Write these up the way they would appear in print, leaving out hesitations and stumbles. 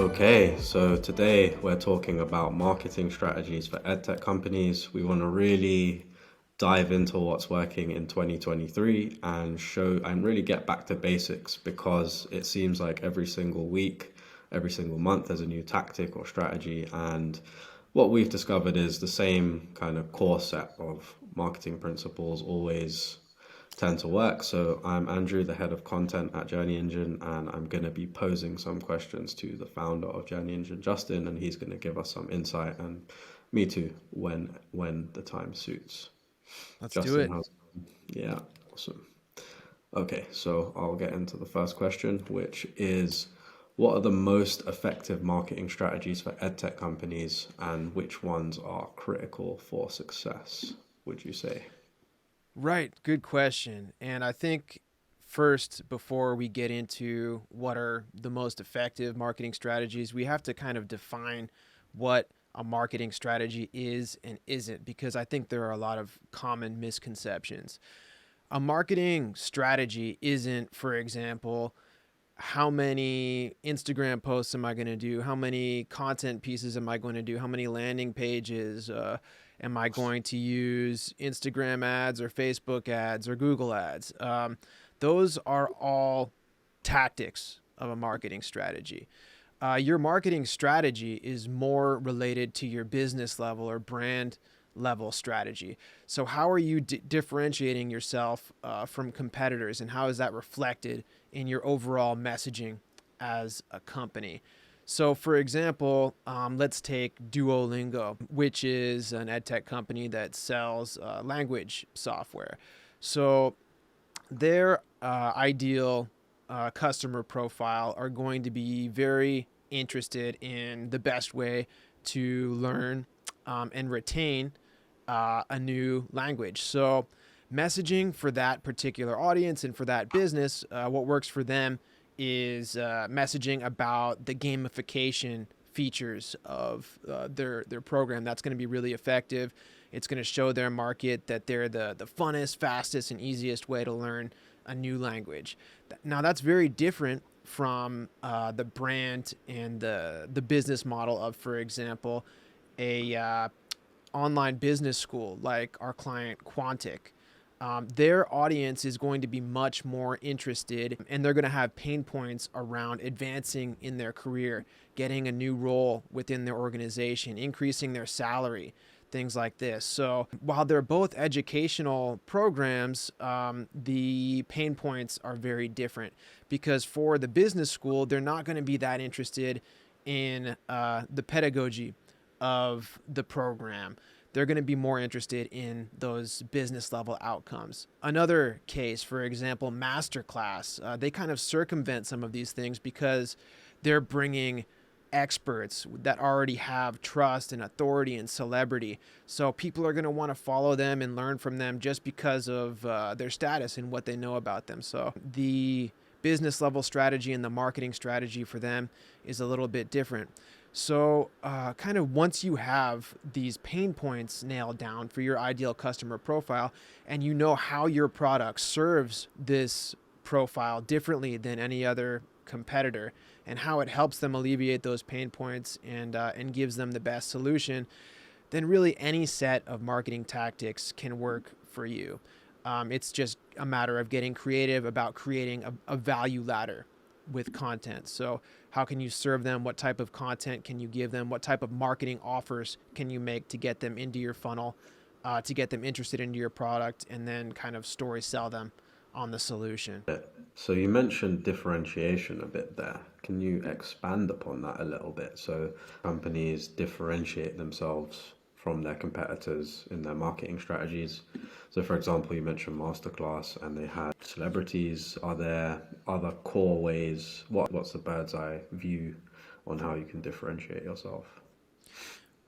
Okay, so today we're talking about marketing strategies for EdTech companies. We want to really dive into what's working in 2023 and show and really get back to basics because it seems like every single week, every single month, there's a new tactic or strategy. And what we've discovered is the same kind of core set of marketing principles always tend to work. So I'm Andrew, the head of content at JourneyEngine, and I'm going to be posing some questions to the founder of JourneyEngine, Justin, and he's going to give us some insight, and me too, when the time suits. Let's do Justin, it. yeah, awesome. Okay, so I'll get into the first question, which is what are the most effective marketing strategies for edtech companies, and which ones are critical for success, would you say? Right. Good question. And I think first, before we get into what are the most effective marketing strategies, we have to kind of define what a marketing strategy is and isn't, because I think there are a lot of common misconceptions. A marketing strategy isn't, for example, how many Instagram posts am I going to do? How many content pieces am I going to do? How many landing pages am I going to use? Instagram ads or Facebook ads or Google ads? Those are all tactics of a marketing strategy. Your marketing strategy is more related to your business level or brand level strategy. So, how are you differentiating yourself from competitors, and how is that reflected in your overall messaging as a company? So, for example, let's take Duolingo, which is an edtech company that sells language software. So, their ideal customer profile are going to be very interested in the best way to learn and retain a new language. So, messaging for that particular audience and for that business, what works for them is messaging about the gamification features of their program. That's going to be really effective. It's going to show their market that they're the funnest, fastest, and easiest way to learn a new language. Now, that's very different from the brand and the business model of, for example, a online business school like our client Quantic. Their audience is going to be much more interested, and they're going to have pain points around advancing in their career, getting a new role within their organization, increasing their salary, things like this. So while they're both educational programs, the pain points are very different, because for the business school, they're not going to be that interested in the pedagogy of the program. They're going to be more interested in those business level outcomes. Another case, for example, Masterclass, they kind of circumvent some of these things because they're bringing experts that already have trust and authority and celebrity. So people are going to want to follow them and learn from them just because of their status and what they know about them. So the business level strategy and the marketing strategy for them is a little bit different. So, kind of once you have these pain points nailed down for your ideal customer profile, and you know how your product serves this profile differently than any other competitor, and how it helps them alleviate those pain points and gives them the best solution, then really any set of marketing tactics can work for you. It's just a matter of getting creative about creating a value ladder with content. So, how can you serve them? What type of content can you give them? What type of marketing offers can you make to get them into your funnel, to get them interested into your product, and then kind of story sell them on the solution? So you mentioned differentiation a bit there. Can you expand upon that a little bit? So companies differentiate themselves from their competitors in their marketing strategies. So for example, you mentioned Masterclass and they had celebrities. Are there other core ways? What's the bird's eye view on how you can differentiate yourself?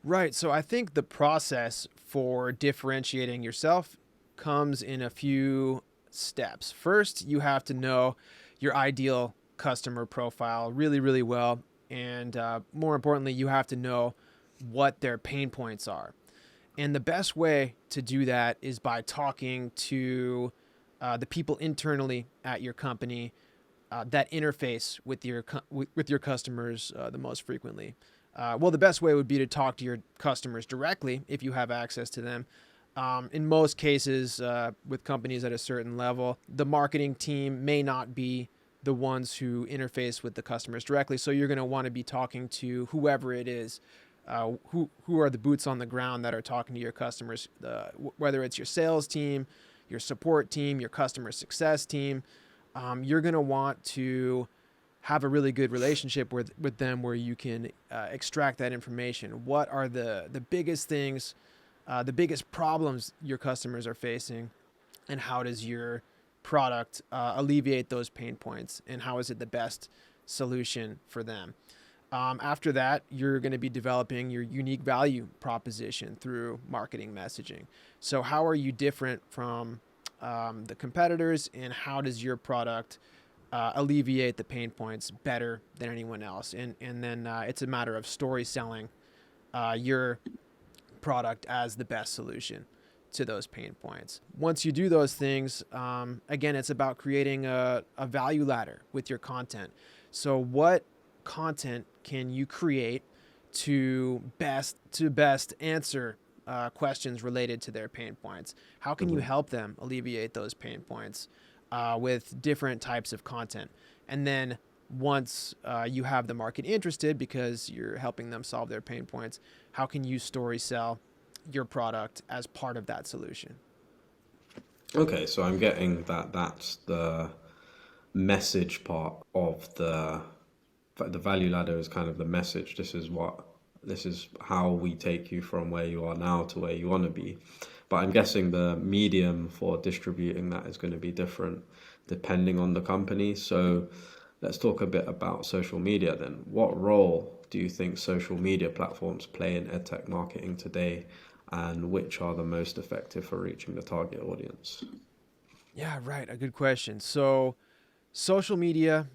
Right. So, I think the process for differentiating yourself comes in a few steps. First, you have to know your ideal customer profile really, really well. And more importantly, you have to know what their pain points are. And the best way to do that is by talking to the people internally at your company that interface with with your customers the most frequently? Well, the best way would be to talk to your customers directly if you have access to them. In most cases, with companies at a certain level, the marketing team may not be the ones who interface with the customers directly. So you're going to want to be talking to whoever it is, who are the boots on the ground that are talking to your customers, whether it's your sales team, your support team, your customer success team. You're going to want to have a really good relationship with them where you can extract that information. What are the biggest things, the biggest problems your customers are facing, and how does your product alleviate those pain points, and how is it the best solution for them? After that, you're going to be developing your unique value proposition through marketing messaging. So how are you different from the competitors, and how does your product alleviate the pain points better than anyone else? And then it's a matter of story selling your product as the best solution to those pain points. Once you do those things, again, it's about creating a value ladder with your content. So what content can you create to best answer questions related to their pain points? How can you help them alleviate those pain points with different types of content? And then once you have the market interested because you're helping them solve their pain points, how can you story sell your product as part of that solution? Okay, so I'm getting that that's the message part of the value ladder is kind of the message. This is how we take you from where you are now to where you want to be. But I'm guessing the medium for distributing that is going to be different depending on the company. So let's talk a bit about social media then. What role do you think social media platforms play in edtech marketing today, and which are the most effective for reaching the target audience? Yeah, right. A good question. So social media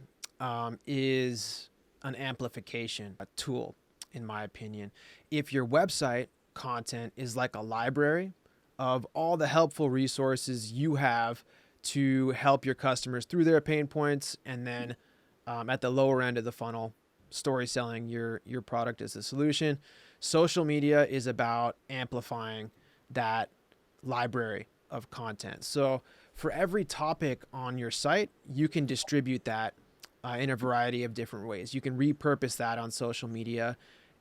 is an amplification, a tool, in my opinion. If your website content is like a library of all the helpful resources you have to help your customers through their pain points, and then at the lower end of the funnel, story selling your product as a solution, social media is about amplifying that library of content. So for every topic on your site, you can distribute that in a variety of different ways. You can repurpose that on social media,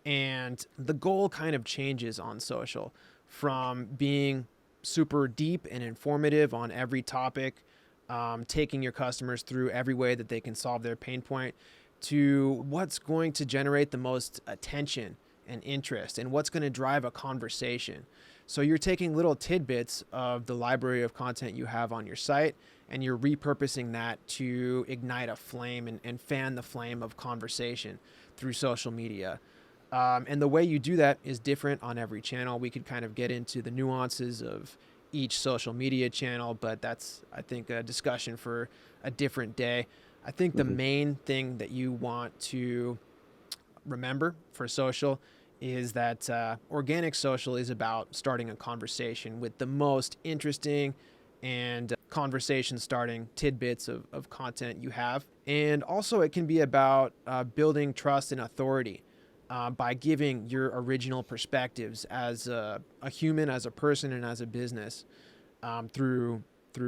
and the goal kind of changes on social from being super deep and informative on every topic, taking your customers through every way that they can solve their pain point, to what's going to generate the most attention and interest, and what's going to drive a conversation. So you're taking little tidbits of the library of content you have on your site, and you're repurposing that to ignite a flame and fan the flame of conversation through social media. And the way you do that is different on every channel. We could kind of get into the nuances of each social media channel, but that's, I think, a discussion for a different day. I think the main thing that you want to remember for social is that organic social is about starting a conversation with the most interesting and conversation starting tidbits of content you have. And also it can be about building trust and authority by giving your original perspectives as a human, as a person, and as a business through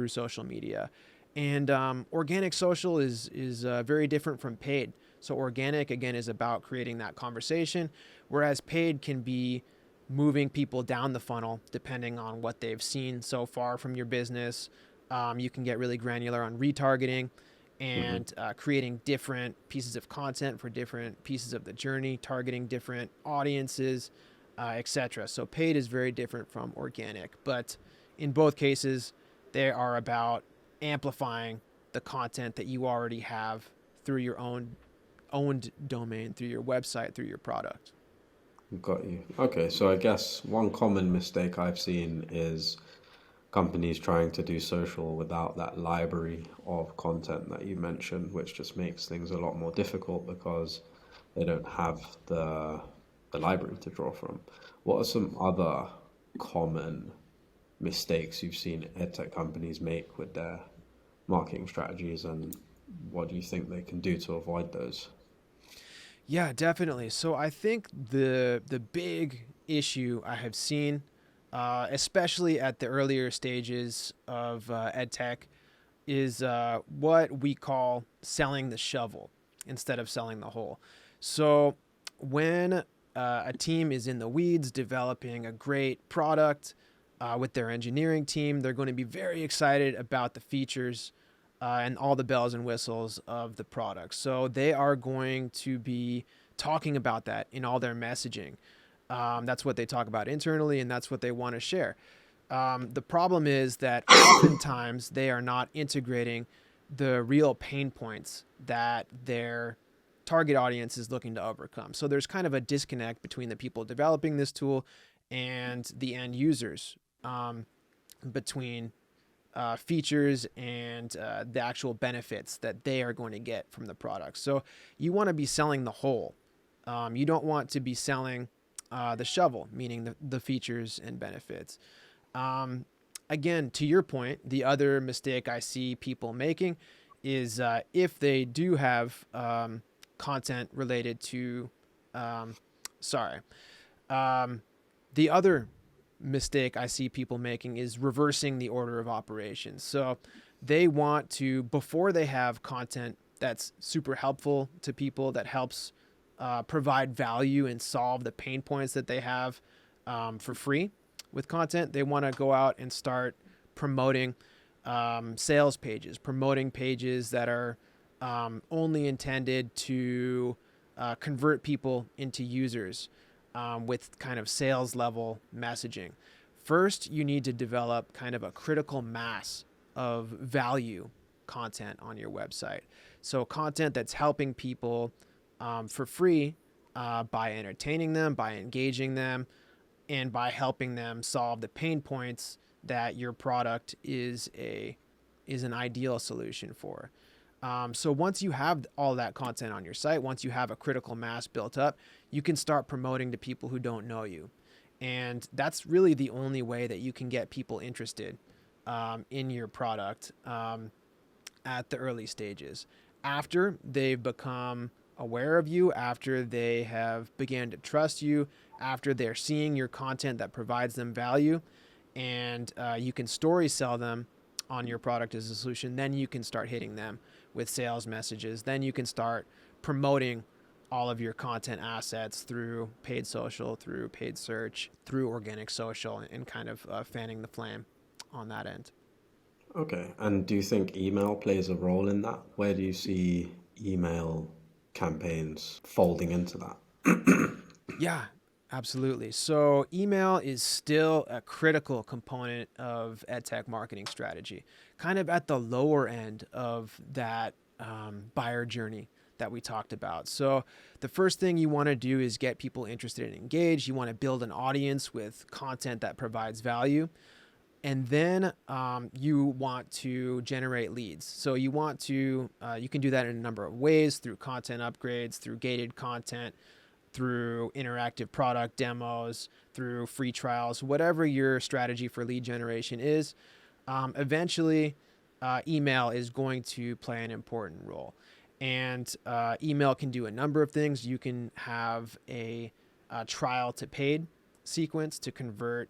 social media. And organic social is very different from paid. So organic, again, is about creating that conversation, whereas paid can be moving people down the funnel depending on what they've seen so far from your business. You can get really granular on retargeting and creating different pieces of content for different pieces of the journey, targeting different audiences, etc. So paid is very different from organic, but in both cases, they are about amplifying the content that you already have through your owned domain, through your website, through your product. Got you. Okay, so I guess one common mistake I've seen is companies trying to do social without that library of content that you mentioned, which just makes things a lot more difficult because they don't have the library to draw from. What are some other common mistakes you've seen edtech companies make with their marketing strategies and what do you think they can do to avoid those? Yeah, definitely. So I think the big issue I have seen, especially at the earlier stages of EdTech, is what we call selling the shovel instead of selling the hole. So when a team is in the weeds developing a great product with their engineering team, they're going to be very excited about the features and all the bells and whistles of the product. So they are going to be talking about that in all their messaging. That's what they talk about internally, and that's what they want to share. The problem is that oftentimes they are not integrating the real pain points that their target audience is looking to overcome. So there's kind of a disconnect between the people developing this tool and the end users, between features and the actual benefits that they are going to get from the product. So you want to be selling the whole. You don't want to be selling the shovel, meaning the features and benefits. Again, to your point, the other mistake I see people making is if they do have content related to, sorry, the other mistake I see people making is reversing the order of operations. So they want to, before they have content that's super helpful to people, that helps provide value and solve the pain points that they have for free with content, they want to go out and start promoting sales pages, promoting pages that are only intended to convert people into users with kind of sales level messaging. First, you need to develop kind of a critical mass of value content on your website. So content that's helping people for free by entertaining them, by engaging them, and by helping them solve the pain points that your product is an ideal solution for. So once you have all that content on your site, once you have a critical mass built up, you can start promoting to people who don't know you. And that's really the only way that you can get people interested in your product at the early stages. After they've become aware of you, after they have began to trust you, after they're seeing your content that provides them value, and you can story sell them on your product as a solution, then you can start hitting them with sales messages. Then you can start promoting all of your content assets through paid social, through paid search, through organic social, and kind of fanning the flame on that end. Okay, and do you think email plays a role in that? Where do you see email campaigns folding into that? Yeah, absolutely. So email is still a critical component of EdTech marketing strategy, kind of at the lower end of that buyer journey that we talked about. So the first thing you want to do is get people interested and engaged. You want to build an audience with content that provides value. And then you want to generate leads. So you want to, you can do that in a number of ways, through content upgrades, through gated content, through interactive product demos, through free trials, whatever your strategy for lead generation is. Eventually, email is going to play an important role. And email can do a number of things. You can have a trial to paid sequence to convert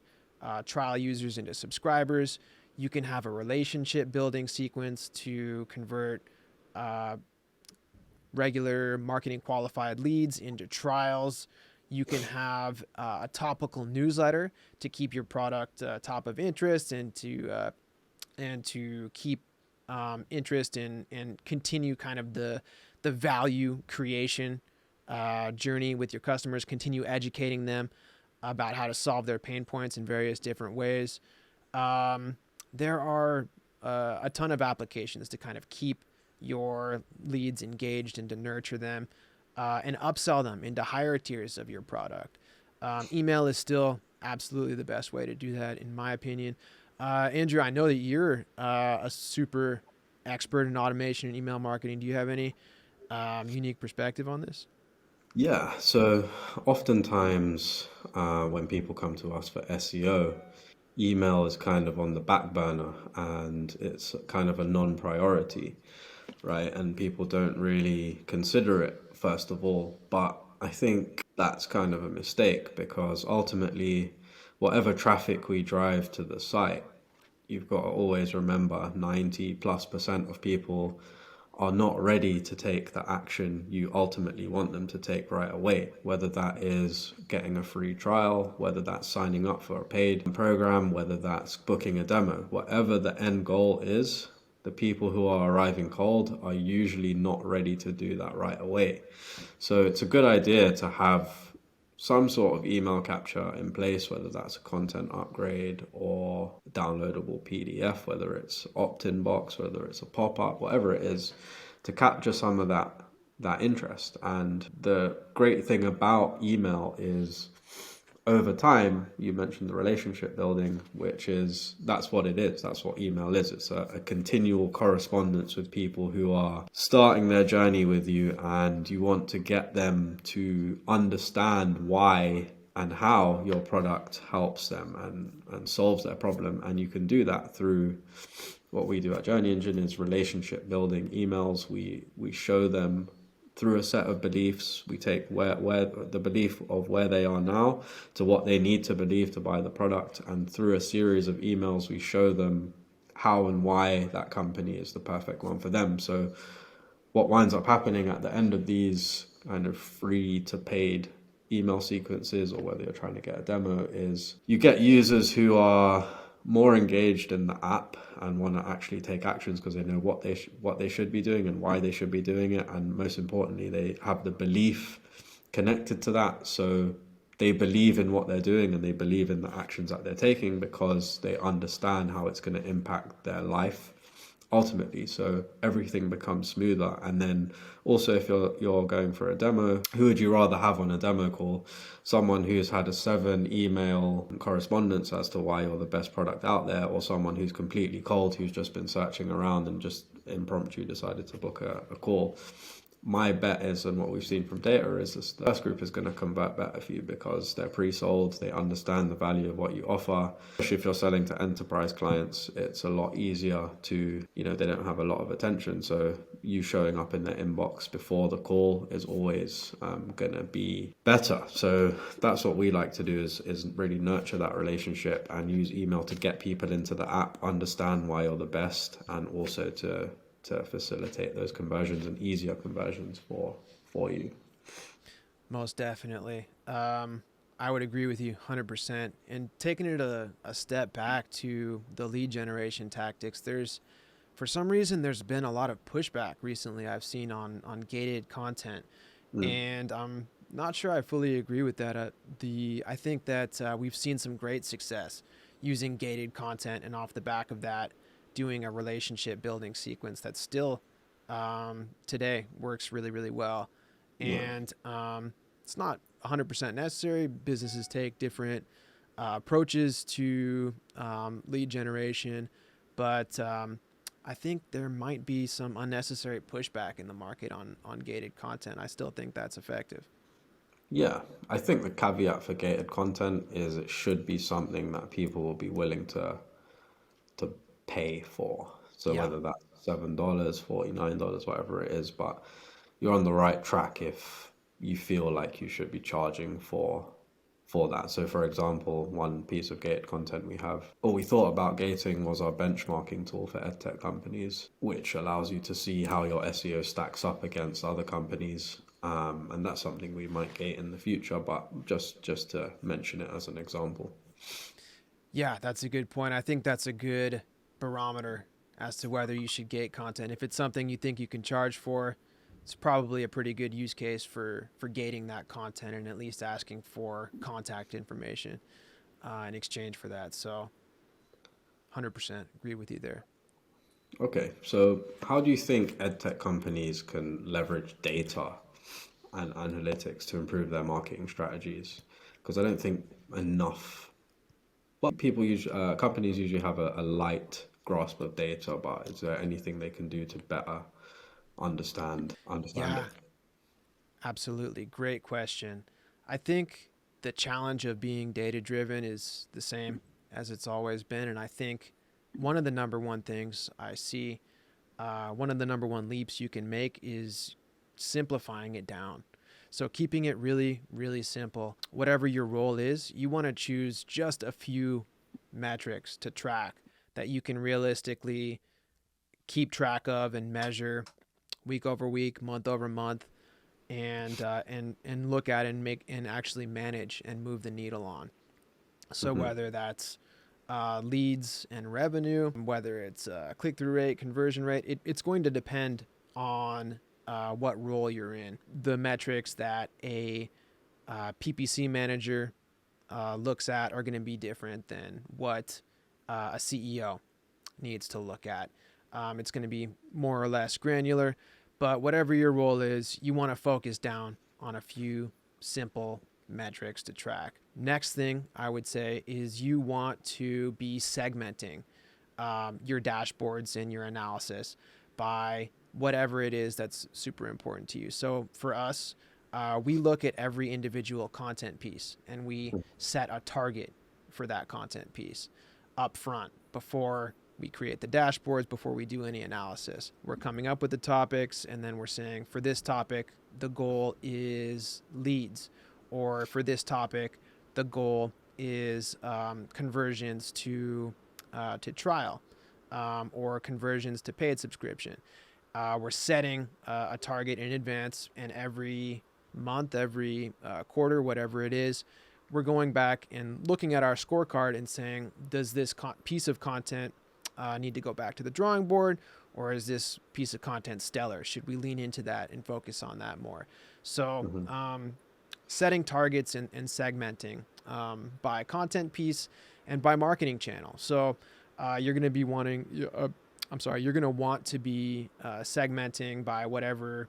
trial users into subscribers. You can have a relationship building sequence to convert regular marketing qualified leads into trials. You can have a topical newsletter to keep your product top of interest and to keep interest and continue kind of the value creation journey with your customers. Continue educating them about how to solve their pain points in various different ways. There are a ton of applications to kind of keep your leads engaged and to nurture them and upsell them into higher tiers of your product. Email is still absolutely the best way to do that, in my opinion. Andrew, I know that you're a super expert in automation and email marketing. Do you have any unique perspective on this? Yeah, so oftentimes when people come to us for SEO, email is kind of on the back burner and it's kind of a non-priority. right? And people don't really consider it, first of all. But I think that's kind of a mistake because ultimately, whatever traffic we drive to the site, you've got to always remember 90+% of people are not ready to take the action you ultimately want them to take right away. Whether that is getting a free trial, whether that's signing up for a paid program, whether that's booking a demo, whatever the end goal is, the people who are arriving cold are usually not ready to do that right away. So it's a good idea to have some sort of email capture in place, whether that's a content upgrade or downloadable PDF, whether it's opt-in box, whether it's a pop-up, whatever it is, to capture some of that interest. And the great thing about email is over time, you mentioned the relationship building, which is that's what it is. That's what email is. It's a continual correspondence with people who are starting their journey with you, and you want to get them to understand why and how your product helps them and solves their problem. And you can do that through what we do at JourneyEngine is relationship building emails. We show them through a set of beliefs. We take where the belief of where they are now to what they need to believe to buy the product, and through a series of emails we show them how and why that company is the perfect one for them. So what winds up happening at the end of these kind of free to paid email sequences, or whether you're trying to get a demo, is you get users who are more engaged in the app and want to actually take actions because they know what they should be doing and why they should be doing it, and most importantly they have the belief connected to that, so they believe in what they're doing and they believe in the actions that they're taking because they understand how it's going to impact their life ultimately. So everything becomes smoother. And then also, if you're going for a demo, who would you rather have on a demo call? Someone who's had a 7 email correspondence as to why you're the best product out there, or someone who's completely cold, who's just been searching around and just impromptu decided to book a call? My bet is, and what we've seen from data is, this the first group is going to convert better for you because they're pre-sold, they understand the value of what you offer. Especially if you're selling to enterprise clients, it's a lot easier to, they don't have a lot of attention. So you showing up in their inbox before the call is always going to be better. So that's what we like to do is really nurture that relationship and use email to get people into the app, understand why you're the best, and also to facilitate those conversions and easier conversions for you. Most definitely. I would agree with you 100%. And taking it a step back to the lead generation tactics, for some reason, there's been a lot of pushback recently I've seen on gated content. And I'm not sure I fully agree with that. I think that we've seen some great success using gated content, and off the back of that, doing a relationship building sequence that still today works really, really well. And it's not 100% necessary. Businesses take different approaches to lead generation, but I think there might be some unnecessary pushback in the market on gated content. I still think that's effective. Yeah, I think the caveat for gated content is it should be something that people will be willing to pay for. So Yeah. whether that's $7, $49, whatever it is, but you're on the right track if you feel like you should be charging for that. So for example, one piece of gated content we thought about gating was our benchmarking tool for EdTech companies, which allows you to see how your SEO stacks up against other companies. And that's something we might gate in the future, but just to mention it as an example. Yeah, that's a good point. I think that's a good barometer as to whether you should gate content. If it's something you think you can charge for, it's probably a pretty good use case for gating that content and at least asking for contact information in exchange for that. So 100% agree with you there. Okay, so how do you think EdTech companies can leverage data and analytics to improve their marketing strategies? Because I don't think enough. Well, companies usually have a light grasp of data, but is there anything they can do to better understand Yeah, it? absolutely. Great question. I think the challenge of being data driven is the same as it's always been. And I think one of the number one things I see one of the number one leaps you can make is simplifying it down. So keeping it really, really simple. Whatever your role is, you want to choose just a few metrics to track that you can realistically keep track of and measure week over week, month over month, and look at and make and actually manage and move the needle on. So Mm-hmm. whether that's leads and revenue, whether it's click-through rate, conversion rate, it's going to depend on what role you're in. The metrics that a PPC manager looks at are going to be different than what a CEO needs to look at. It's going to be more or less granular, but whatever your role is, you want to focus down on a few simple metrics to track. Next thing I would say is you want to be segmenting your dashboards and your analysis by whatever it is that's super important to you. So for us, we look at every individual content piece and we set a target for that content piece up front before we create the dashboards, before we do any analysis. We're coming up with the topics and then we're saying for this topic, the goal is leads, or for this topic, the goal is conversions to trial, or conversions to paid subscription. We're setting a target in advance, and every month, every quarter, whatever it is, we're going back and looking at our scorecard and saying, does this piece of content need to go back to the drawing board, or is this piece of content stellar? Should we lean into that and focus on that more? So setting targets and segmenting by content piece and by marketing channel. So you're going to be wanting, you're going to want to be segmenting by whatever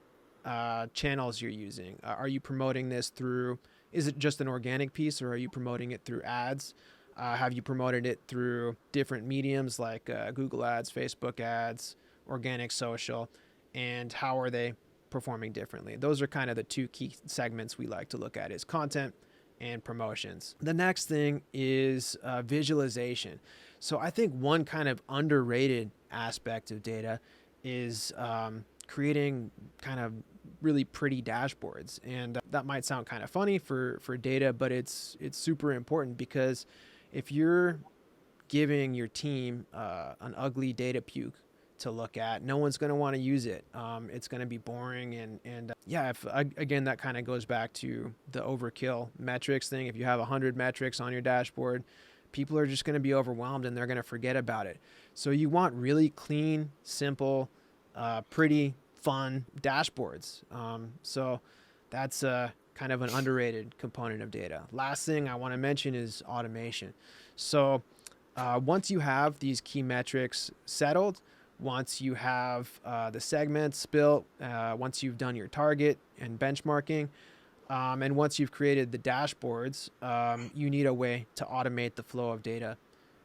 channels you're using. Are you promoting this through, is it just an organic piece, or are you promoting it through ads? Have you promoted it through different mediums like Google ads, Facebook ads, organic social, and how are they performing differently? Those are kind of the two key segments we like to look at, is content and promotions. The next thing is visualization. So I think one kind of underrated aspect of data is creating kind of really pretty dashboards. And that might sound kind of funny for data, but it's super important, because if you're giving your team an ugly data puke to look at, no one's going to want to use it. It's going to be boring. And if again, that kind of goes back to the overkill metrics thing. If you have 100 metrics on your dashboard, people are just going to be overwhelmed and they're going to forget about it. So you want really clean, simple, pretty fun dashboards. So that's kind of an underrated component of data. Last thing I want to mention is automation. So once you have these key metrics settled, once you have the segments built, once you've done your target and benchmarking, and once you've created the dashboards, you need a way to automate the flow of data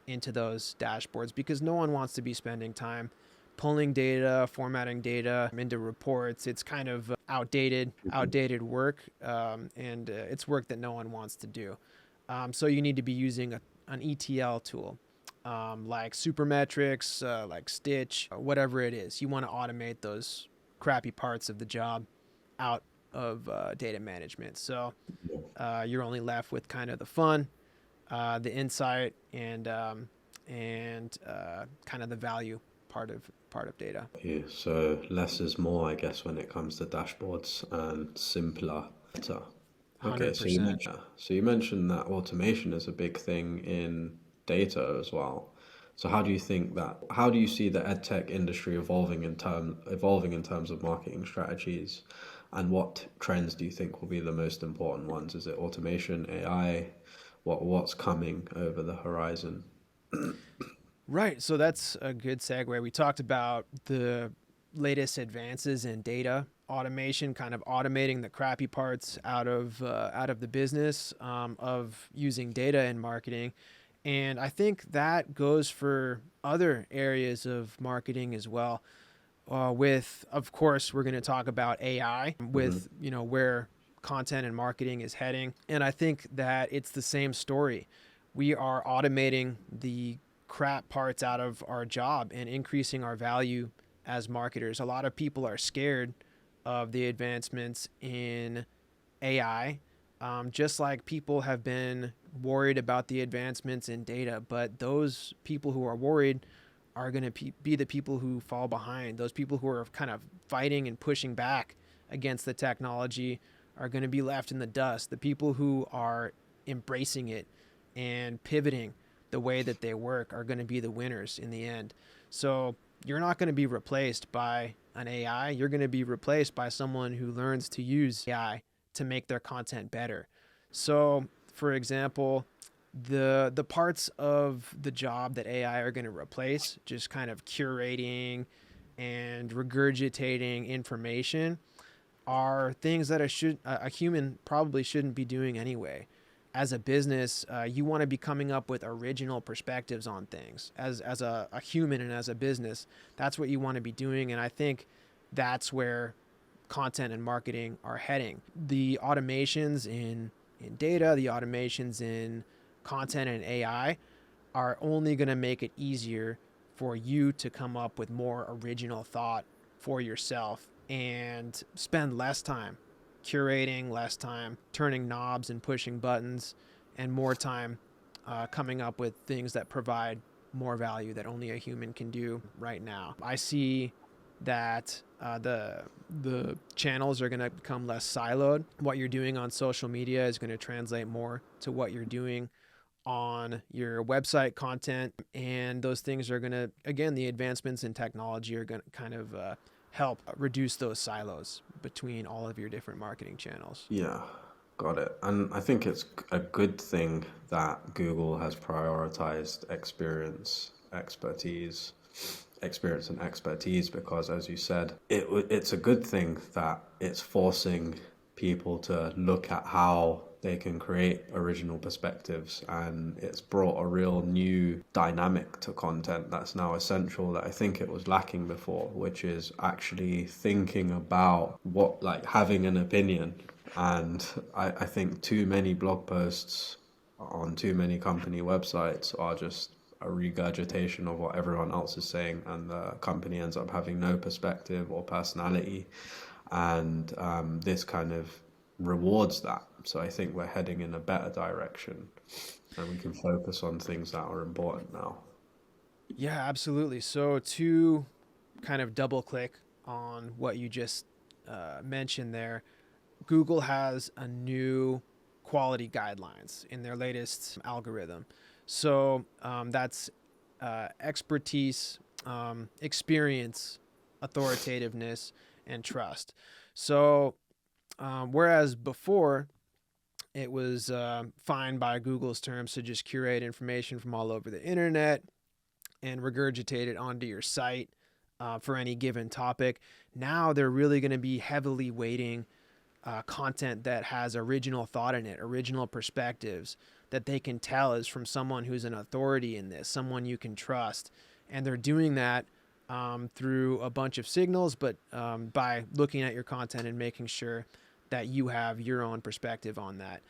into those dashboards, because no one wants to be spending time pulling data, formatting data into reports. It's kind of outdated work, and it's work that no one wants to do. So you need to be using an ETL tool, like Supermetrics, like Stitch, whatever it is. You want to automate those crappy parts of the job out of data management. So you're only left with kind of the fun, the insight, and kind of the value part of data. Yeah, so less is more, I guess, when it comes to dashboards, and simpler, better. Okay, so 100%. you mentioned that automation is a big thing in data as well. So how do you see the edtech industry evolving in terms of marketing strategies, and what trends do you think will be the most important ones? Is it automation, AI? What's coming over the horizon? Right. So that's a good segue. We talked about the latest advances in data automation, kind of automating the crappy parts out of the business of using data in marketing. And I think that goes for other areas of marketing as well. Of course, we're going to talk about AI Hmm. with, where content and marketing is heading. And I think that it's the same story. We are automating the crap parts out of our job and increasing our value as marketers. A lot of people are scared of the advancements in AI, just like people have been worried about the advancements in data. But those people who are worried are going to be the people who fall behind. Those people who are kind of fighting and pushing back against the technology are going to be left in the dust. The people who are embracing it and pivoting the way that they work are going to be the winners in the end. So you're not going to be replaced by an AI. You're going to be replaced by someone who learns to use AI to make their content better. So, for example, the parts of the job that AI are going to replace, just kind of curating and regurgitating information, are things that a human probably shouldn't be doing anyway. As a business, you want to be coming up with original perspectives on things. As a human and as a business, that's what you want to be doing. And I think that's where content and marketing are heading. The automations in data, the automations in content and AI are only going to make it easier for you to come up with more original thought for yourself and spend less time curating, less time turning knobs and pushing buttons, and more time coming up with things that provide more value that only a human can do right now. I see that the channels are going to become less siloed. What you're doing on social media is going to translate more to what you're doing on your website content, and those things are going to, again, the advancements in technology are going to kind of help reduce those silos between all of your different marketing channels. Yeah, got it. And I think it's a good thing that Google has prioritized experience and expertise, because as you said, it's a good thing that it's forcing people to look at how they can create original perspectives, and it's brought a real new dynamic to content that's now essential that I think it was lacking before, which is actually thinking about what, like, having an opinion. And I think too many blog posts on too many company websites are just a regurgitation of what everyone else is saying, and the company ends up having no perspective or personality, and this kind of rewards that. So I think we're heading in a better direction, and we can focus on things that are important now. Yeah, absolutely. So to kind of double click on what you just mentioned there, Google has a new quality guidelines in their latest algorithm. So that's expertise, experience, authoritativeness, and trust. So whereas before it was fine by Google's terms to just curate information from all over the internet and regurgitate it onto your site for any given topic, now they're really going to be heavily weighting content that has original thought in it, original perspectives that they can tell is from someone who's an authority in this, someone you can trust. And they're doing that through a bunch of signals, but by looking at your content and making sure that you have your own perspective on that.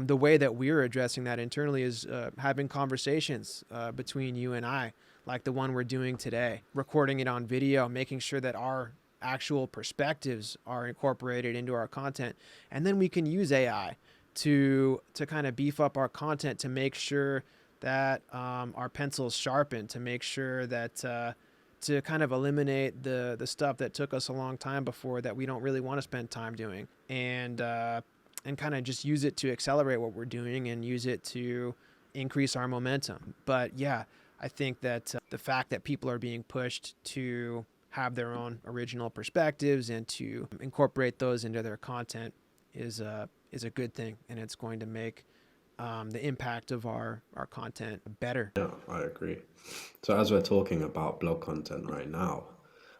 The way that we're addressing that internally is having conversations between you and I, like the one we're doing today, recording it on video, making sure that our actual perspectives are incorporated into our content. And then we can use AI to kind of beef up our content, to make sure that our pencil's sharpened, to make sure that to kind of eliminate the stuff that took us a long time before that we don't really want to spend time doing, and kind of just use it to accelerate what we're doing and use it to increase our momentum. But yeah, I think that the fact that people are being pushed to have their own original perspectives and to incorporate those into their content is a good thing, and it's going to make the impact of our content better. Yeah, I agree. So as we're talking about blog content right now,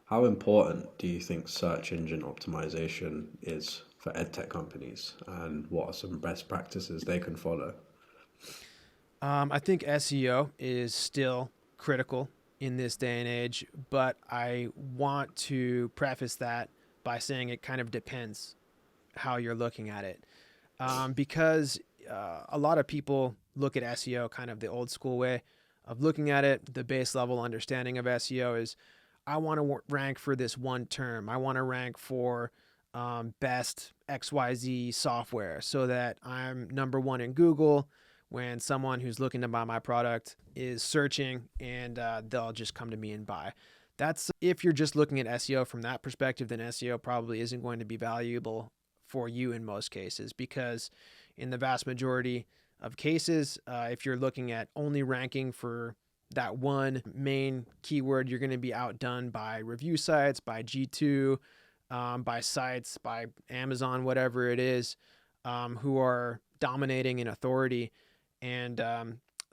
how important do you think search engine optimization is for edtech companies, and what are some best practices they can follow? I think SEO is still critical in this day and age, but I want to preface that by saying it kind of depends how you're looking at it. Because a lot of people look at SEO kind of the old school way of looking at it. The base level understanding of SEO is I want to rank for this one term. I want to rank for best XYZ software so that I'm number one in Google when someone who's looking to buy my product is searching, and they'll just come to me and buy. That's if you're just looking at SEO from that perspective, then SEO probably isn't going to be valuable for you in most cases, because in the vast majority of cases, if you're looking at only ranking for that one main keyword, you're going to be outdone by review sites, by G2, by sites, by Amazon, whatever it is, who are dominating in authority. And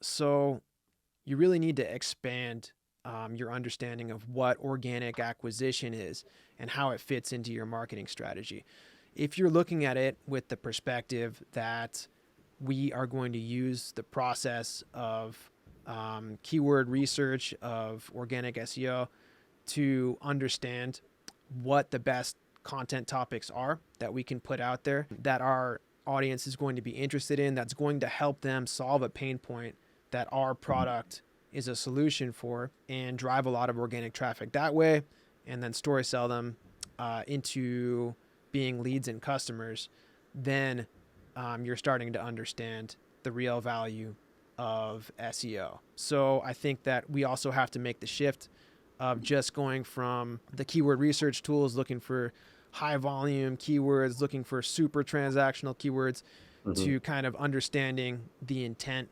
so you really need to expand your understanding of what organic acquisition is and how it fits into your marketing strategy. If you're looking at it with the perspective that we are going to use the process of keyword research, of organic SEO, to understand what the best content topics are that we can put out there that our audience is going to be interested in, that's going to help them solve a pain point that our product is a solution for, and drive a lot of organic traffic that way, and then story sell them into being leads and customers, then you're starting to understand the real value of SEO. So I think that we also have to make the shift of just going from the keyword research tools, looking for high volume keywords, looking for super transactional keywords, to kind of understanding the intent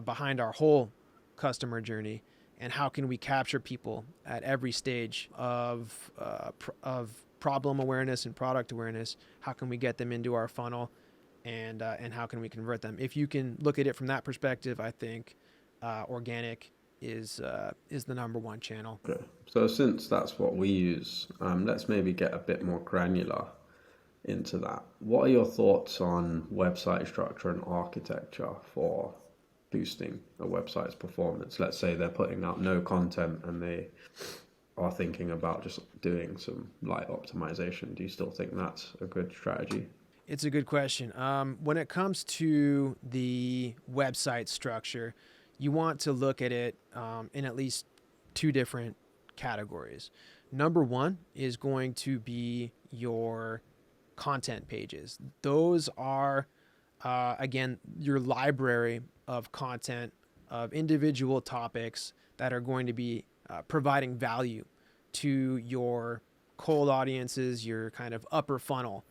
behind our whole customer journey, and how can we capture people at every stage of problem awareness and product awareness. How can we get them into our funnel, and how can we convert them? If you can look at it from that perspective, I think organic is the number one channel. Okay. So since that's what we use, let's maybe get a bit more granular into that. What are your thoughts on website structure and architecture for boosting a website's performance? Let's say they're putting out no content and they are thinking about just doing some light optimization. Do you still think that's a good strategy? It's a good question. When it comes to the website structure, you want to look at it in at least two different categories. Number one is going to be your content pages. Those are, again, your library of content of individual topics that are going to be providing value to your cold audiences, your kind of upper funnel.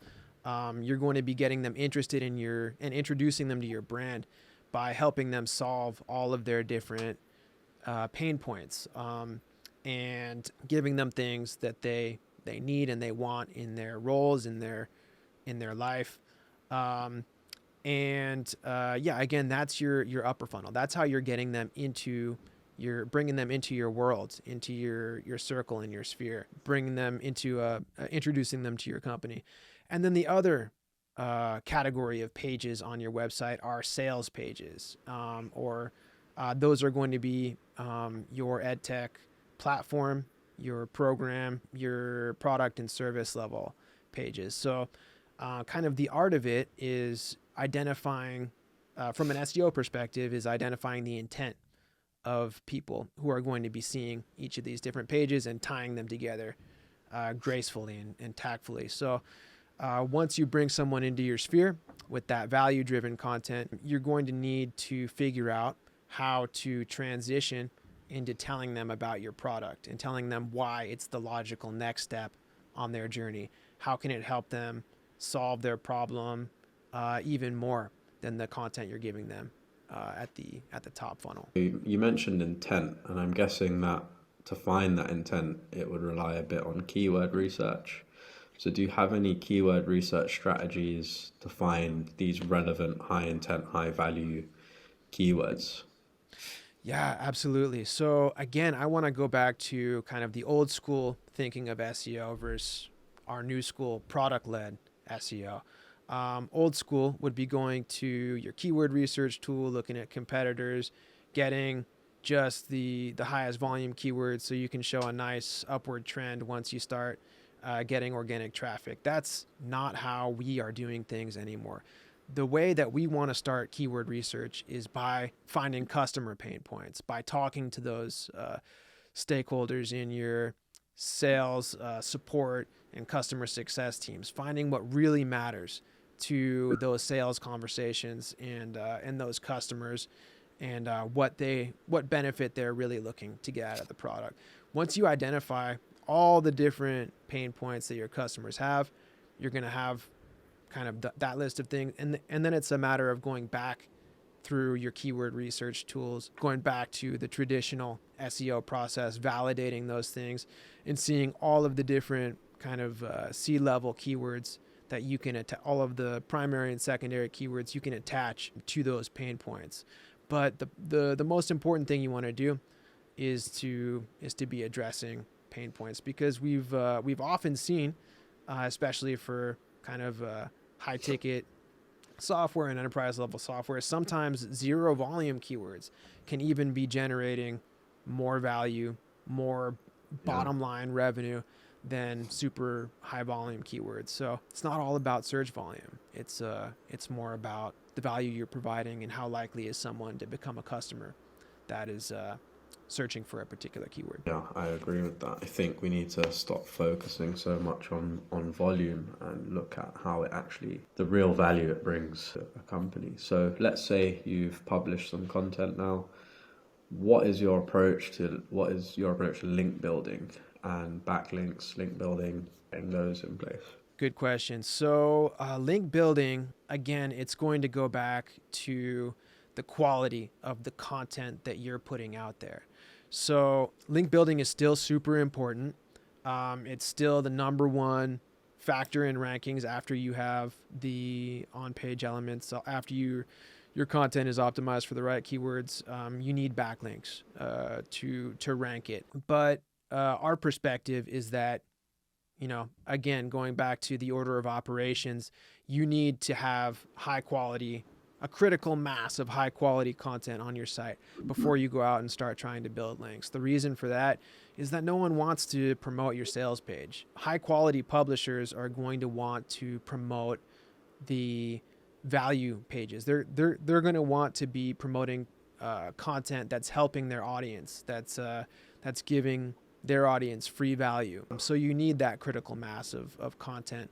You're going to be getting them interested in and introducing them to your brand by helping them solve all of their different pain points, and giving them things that they need and they want in their roles, in their life. Again, that's your upper funnel. That's how you're getting them you're bringing them into your world, into your circle and your sphere, bringing them into introducing them to your company. And then the other category of pages on your website are sales pages, or those are going to be your EdTech platform, your program, your product and service level pages. So kind of the art of it is identifying, from an SEO perspective, is identifying the intent of people who are going to be seeing each of these different pages and tying them together gracefully and tactfully. So once you bring someone into your sphere with that value-driven content, you're going to need to figure out how to transition into telling them about your product and telling them why it's the logical next step on their journey. How can it help them solve their problem even more than the content you're giving them at the top funnel? You mentioned intent, and I'm guessing that to find that intent, it would rely a bit on keyword research. So do you have any keyword research strategies to find these relevant, high intent, high value keywords? Yeah, absolutely. So again, I want to go back to kind of the old school thinking of SEO versus our new school product-led SEO. Old school would be going to your keyword research tool, looking at competitors, getting just the highest volume keywords so you can show a nice upward trend once you start getting organic traffic. That's not how we are doing things anymore. The way that we want to start keyword research is by finding customer pain points, by talking to those stakeholders in your sales, support, and customer success teams, finding what really matters to those sales conversations and those customers, and what benefit they're really looking to get out of the product. Once you identify all the different pain points that your customers have, you're going to have kind of that list of things, and then it's a matter of going back through your keyword research tools, going back to the traditional SEO process, validating those things, and seeing all of the different kind of C-level keywords that you can all of the primary and secondary keywords you can attach to those pain points. But the most important thing you want to do is to be addressing pain points, because we've often seen, especially for kind of high ticket software and enterprise level software, sometimes zero volume keywords can even be generating more value, more bottom line revenue than super high volume keywords. So it's not all about search volume. It's more about the value you're providing and how likely is someone to become a customer that is searching for a particular keyword. Yeah, I agree with that. I think we need to stop focusing so much on volume and look at how it actually, the real value it brings to a company. So let's say you've published some content now. What is your approach to link building and backlinks, link building, getting those in place? Good question. So link building, again, it's going to go back to the quality of the content that you're putting out there. So link building is still super important. It's still the number one factor in rankings after you have the on-page elements. So after your content is optimized for the right keywords, you need backlinks to rank it. But our perspective is that, again, going back to the order of operations, you need to have a critical mass of high quality content on your site before you go out and start trying to build links. The reason for that is that no one wants to promote your sales page. High quality publishers are going to want to promote the value pages. They're going to want to be promoting content that's helping their audience, that's giving their audience free value. So you need that critical mass of content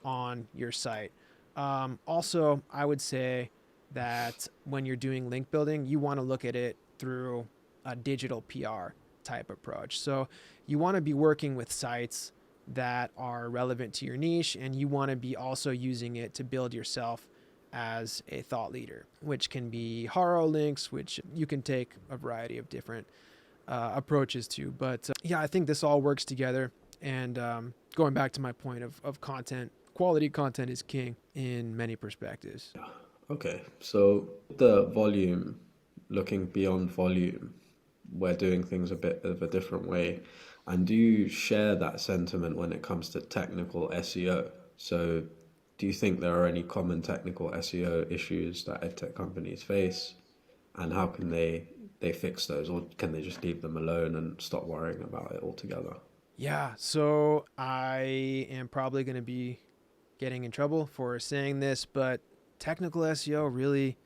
on your site. Also, I would say that when you're doing link building, you want to look at it through a digital PR type approach. So you want to be working with sites that are relevant to your niche, and you want to be also using it to build yourself as a thought leader, which can be haro links, which you can take a variety of different approaches to. But yeah, I think this all works together. And going back to my point of content, quality content is king in many perspectives. Okay, so the volume, looking beyond volume, we're doing things a bit of a different way. And do you share that sentiment when it comes to technical SEO? So do you think there are any common technical SEO issues that EdTech companies face? And how can they fix those? Or can they just leave them alone and stop worrying about it altogether? Yeah, so I am probably going to be getting in trouble for saying this, but technical SEO really,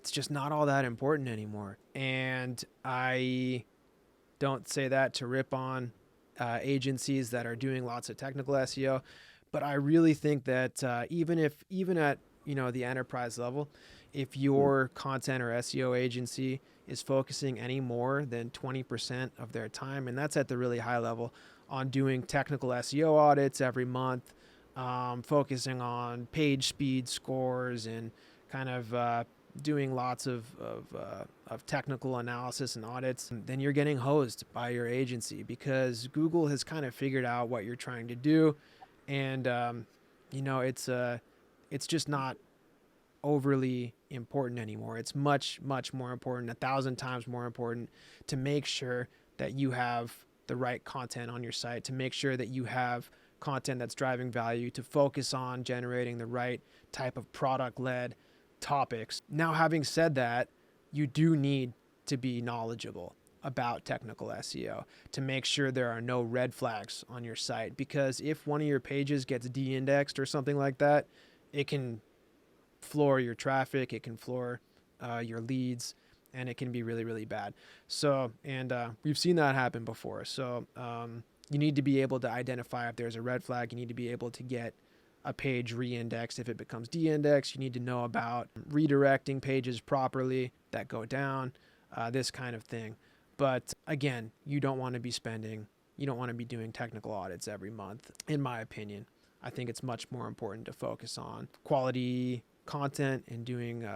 it's just not all that important anymore. And I don't say that to rip on agencies that are doing lots of technical SEO, but I really think that even at the enterprise level, if your content or SEO agency is focusing any more than 20% of their time, and that's at the really high level, on doing technical SEO audits every month, focusing on page speed scores and kind of doing lots of technical analysis and audits, then you're getting hosed by your agency, because Google has kind of figured out what you're trying to do. And, it's just not overly important anymore. It's much, much more important, 1,000 times more important, to make sure that you have the right content on your site, to make sure that you have content that's driving value, to focus on generating the right type of product-led topics. Now, having said that, you do need to be knowledgeable about technical SEO to make sure there are no red flags on your site, because if one of your pages gets de-indexed or something like that, it can floor your traffic, it can floor your leads, and it can be really, really bad. So, and we've seen that happen before. So You need to be able to identify if there's a red flag. You need to be able to get a page re-indexed if it becomes de-indexed. You need to know about redirecting pages properly that go down, this kind of thing. But again, you don't want to be doing technical audits every month, in my opinion. I think it's much more important to focus on quality content and doing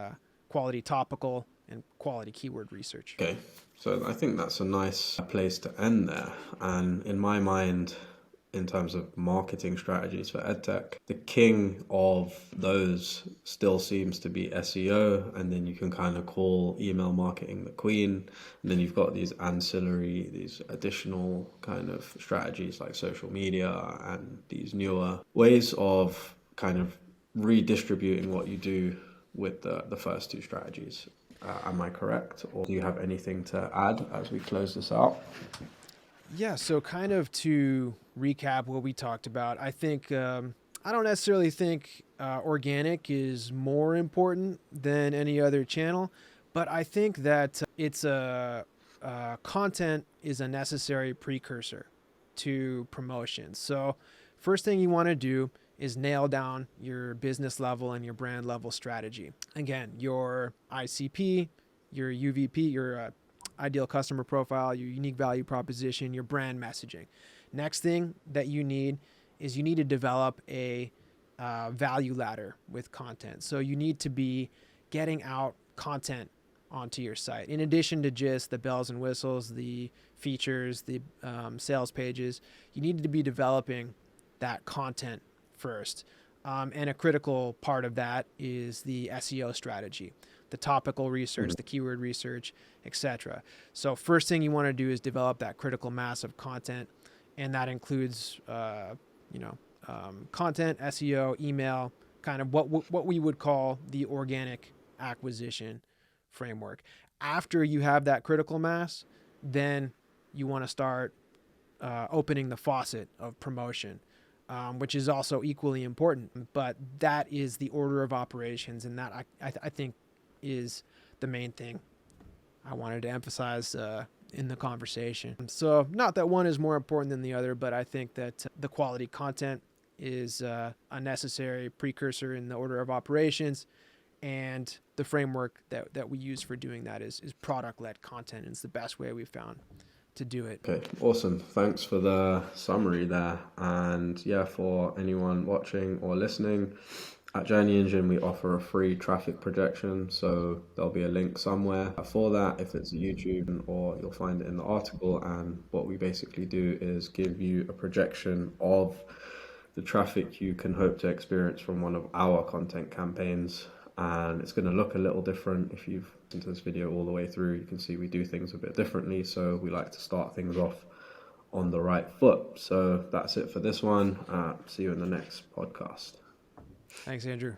quality topical and quality keyword research. Okay, so I think that's a nice place to end there. And in my mind, in terms of marketing strategies for EdTech, the king of those still seems to be SEO, and then you can kind of call email marketing the queen. And then you've got these additional kind of strategies like social media and these newer ways of kind of redistributing what you do with the first two strategies. Am I correct? Or do you have anything to add as we close this out? Yeah, so kind of to recap what we talked about, I think I don't necessarily think organic is more important than any other channel, but I think that content is a necessary precursor to promotion. So first thing you want to do is nail down your business level and your brand level strategy. Again, your ICP, your UVP, your ideal customer profile, your unique value proposition, your brand messaging. Next thing that you need is you need to develop a value ladder with content. So you need to be getting out content onto your site. In addition to just the bells and whistles, the features, the sales pages, you need to be developing that content first. And a critical part of that is the SEO strategy, the topical research, the keyword research, etc. So first thing you want to do is develop that critical mass of content, and that includes, content, SEO, email, kind of what we would call the organic acquisition framework. After you have that critical mass, then you want to start opening the faucet of promotion. Which is also equally important, but that is the order of operations, and that I think is the main thing I wanted to emphasize in the conversation. So not that one is more important than the other, but I think that the quality content is a necessary precursor in the order of operations, and the framework that we use for doing that is product-led content, and it's the best way we've found to do it. Okay, awesome. Thanks for the summary there. And yeah, for anyone watching or listening, at JourneyEngine we offer a free traffic projection, so there'll be a link somewhere for that if it's YouTube, or you'll find it in the article. And what we basically do is give you a projection of the traffic you can hope to experience from one of our content campaigns. And it's going to look a little different. If you've listened to this video all the way through, you can see we do things a bit differently. So we like to start things off on the right foot. So that's it for this one. See you in the next podcast. Thanks, Andrew.